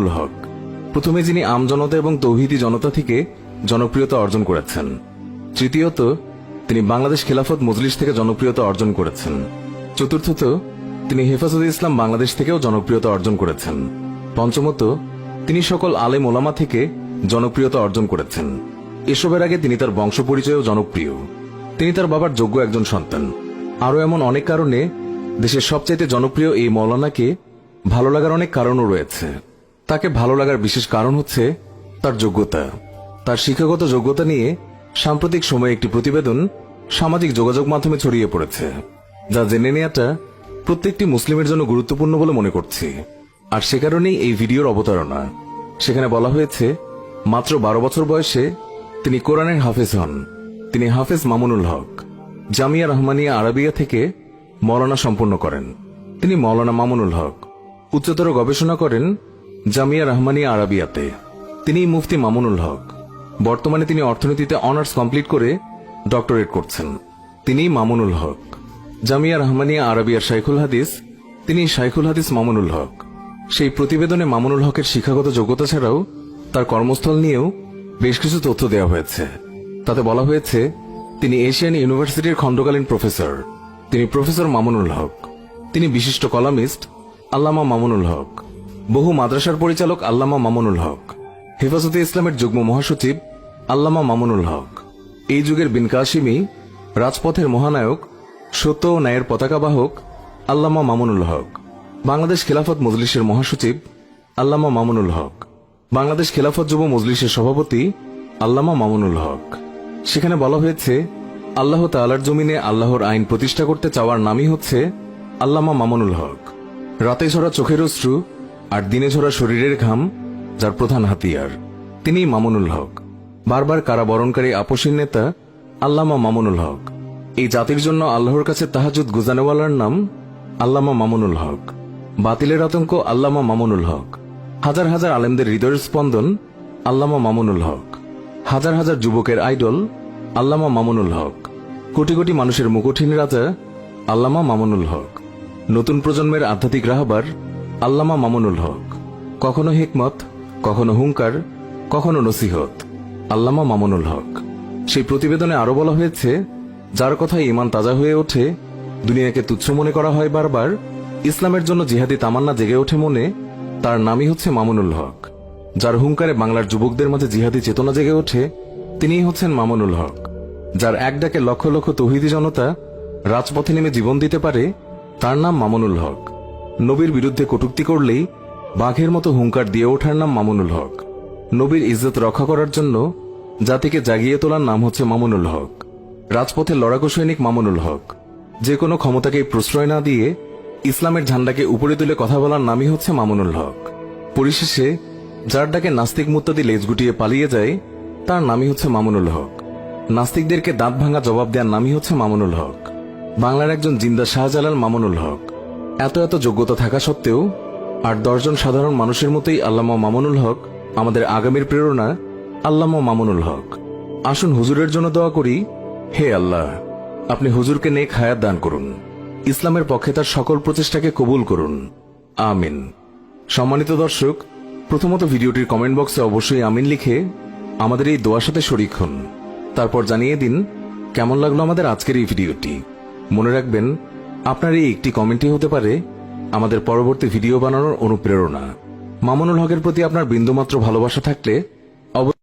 মামুনুল হক। প্রথমে যিনি আমজনতা এবং তৌহিদি জনতা থেকে জনপ্রিয়তা অর্জন করেছেন। তৃতীয়ত, তিনি বাংলাদেশ খেলাফত মজলিস থেকে জনপ্রিয়তা অর্জন করেছেন। চতুর্থত, তিনি হেফাজতে ইসলাম বাংলাদেশ থেকেও জনপ্রিয়তা অর্জন করেছেন। পঞ্চমত, তিনি সকল আলেম ওলামা থেকে জনপ্রিয়তা অর্জন করেছেন। এসবের আগে তিনি তার বংশ পরিচয়েও জনপ্রিয়। তিনি তার বাবার যোগ্য একজন সন্তান। আরও এমন অনেক কারণে দেশের সবচাইতে জনপ্রিয় এই মৌলানাকে ভালো লাগার অনেক কারণও রয়েছে। তাকে ভালো লাগার বিশেষ কারণ হচ্ছে তার যোগ্যতা। তার শিক্ষাগত যোগ্যতা নিয়ে সাম্প্রতিক সময়ে একটি প্রতিবেদন সামাজিক যোগাযোগ মাধ্যমে ছড়িয়ে পড়েছে, যা জেনে নেওয়াটা প্রত্যেকটি মুসলিমের জন্য গুরুত্বপূর্ণ বলে মনে করছি। আর সে কারণেই এই ভিডিওর অবতারণা। সেখানে বলা হয়েছে, মাত্র 12 বছর বয়সে তিনি কোরআনের হাফেজ হন। তিনি হাফেজ মামুনুল হক জামিয়া রহমানিয়া আরাবিয়া থেকে মওলানা সম্পন্ন করেন। তিনি মওলানা মামুনুল হক উচ্চতর গবেষণা করেন জামিয়া রহমানিয়া আরাবিয়াতে। তিনি মুফতি মামুনুল হক। বর্তমানে তিনি অর্থনীতিতে অনার্স কমপ্লিট করে ডক্টরেট করছেন। তিনি মামুনুল হক জামিয়া রহমানিয়া আরাবিয়ার শাইখুল হাদিস। তিনি শাইখুল হাদিস মামুনুল হক। সেই প্রতিবেদনে মামুনুল হকের শিক্ষাগত যোগ্যতা ছাড়াও তার কর্মস্থল নিয়েও বেশ কিছু তথ্য দেওয়া হয়েছে। তাতে বলা হয়েছে, তিনি এশিয়ান ইউনিভার্সিটির খণ্ডকালীন প্রফেসর। তিনি প্রফেসর মামুনুল হক। তিনি বিশিষ্ট কলামিস্ট আল্লামা মামুনুল হক। বহু মাদ্রাসার পরিচালক আল্লামা মামুনুল হক। হেফাজতে ইসলামের যুগ্ম মহাসচিব আল্লামা মামুনুল হক। এই যুগের বিন কাসিমি, রাজপথের মহানায়ক, সত্য ও ন্যায়ের পতাকাবাহক আল্লামা মামুনুল হক। বাংলাদেশ খেলাফত মজলিসের মহাসচিব আল্লামা মামুনুল হক। বাংলাদেশ খেলাফত যুব মজলিসের সভাপতি আল্লামা মামুনুল হক। সেখানে বলা হয়েছে, আল্লাহ তাআলার জমিনে আল্লাহর আইন প্রতিষ্ঠা করতে চাওয়ার নামই হচ্ছে আল্লামা মামুনুল হক। রাতে ঝরা চোখের অশ্রু আর দিনে ঝরা শরীরের ঘাম যার প্রধান হাতিয়ার, তিনি মামুনুল হক। বারবার কারাবরণকারী আপসীর নেতা আল্লামা মামুনুল হক। এই জাতির জন্য আল্লাহর কাছে তাহাজ্জুদ গুজানেওয়ালার নাম আল্লামা মামুনুল হক। বাতিলের আতঙ্ক আল্লামা মামুনুল হক। হাজার হাজার আলেমদের হৃদয়ের স্পন্দন আল্লামা মামুনুল হক। হাজার হাজার যুবকের আইডল আল্লামা মামুনুল হক। কোটি কোটি মানুষের মুকুটহীন রাজা আল্লামা মামুনুল হক। নতুন প্রজন্মের আধ্যাত্মিক রাহবার আল্লামা মামুনুল হক। কখনো হিকমত, কখনো হুঙ্কার, কখনো নসিহত আল্লামা মামুনুল হক। সেই প্রতিবেদনে আরো বলা হয়েছে, যার কথায় ইমান তাজা হয়ে ওঠে, দুনিয়াকে তুচ্ছ মনে করা হয় বারবার, ইসলামের জন্য জিহাদি তামান্না জেগে ওঠে মনে, তার নামই হচ্ছে মামুনুল হক। যার হুঙ্কারে বাংলার যুবকদের মাঝে জিহাদি চেতনা জেগে ওঠে, তিনিই হচ্ছেন মামুনুল হক। যার এক ডাকে লক্ষ লক্ষ তৌহিদি জনতা রাজপথে নেমে জীবন দিতে পারে, তার নাম মামুনুল হক। নবীর বিরুদ্ধে কটূক্তি করলেই বাঘের মতো হুঙ্কার দিয়ে ওঠার নাম মামুনুল হক। নবীর ইজ্জত রক্ষা করার জন্য জাতিকে জাগিয়ে তোলার নাম হচ্ছে মামুনুল হক। রাজপথের লড়াকু সৈনিক মামুনুল হক। যে কোনো ক্ষমতাকে প্রশ্রয় না দিয়ে ইসলামের ঝান্ডাকে উপরে তুলে কথা বলার নামই হচ্ছে মামুনুল হক। পরিশেষে যার ডাকে নাস্তিক মুত্তাদি লেজ গুটিয়ে পালিয়ে যায়, তার নামই হচ্ছে মামুনুল হক। নাস্তিকদেরকে দাঁত ভাঙা জবাব দেওয়ার নামই হচ্ছে মামুনুল হক। বাংলার একজন জিন্দা শাহজালাল মামুনুল হক। এত এত যোগ্যতা থাকা সত্ত্বেও 8-10 জন সাধারণ মানুষের মতোই আল্লামা মামুনুল হক আমাদের আগামীর প্রেরণা আল্লামা মামুনুল হক। আসুন হুজুরের জন্য দোয়া করি, হে আল্লাহ, আপনি হুজুরকে নেক হায়াত দান করুন, ইসলামের পক্ষে তার সকল প্রচেষ্টাকে কবুল করুন, আমিন। সম্মানিত দর্শক, প্রথমত ভিডিওটির কমেন্ট বক্সে অবশ্যই আমিন লিখে আমাদের এই দোয়ার সাথে শরীক হন। তারপর জানিয়ে দিন কেমন লাগলো আমাদের আজকের এই ভিডিওটি। মনে রাখবেন, আপনার এই একটি কমেন্টই হতে পারে আমাদের পরবর্তী ভিডিও বানানোর অনুপ্রেরণা। মামুনুল হকের প্রতি আপনার বিন্দুমাত্র ভালোবাসা থাকলে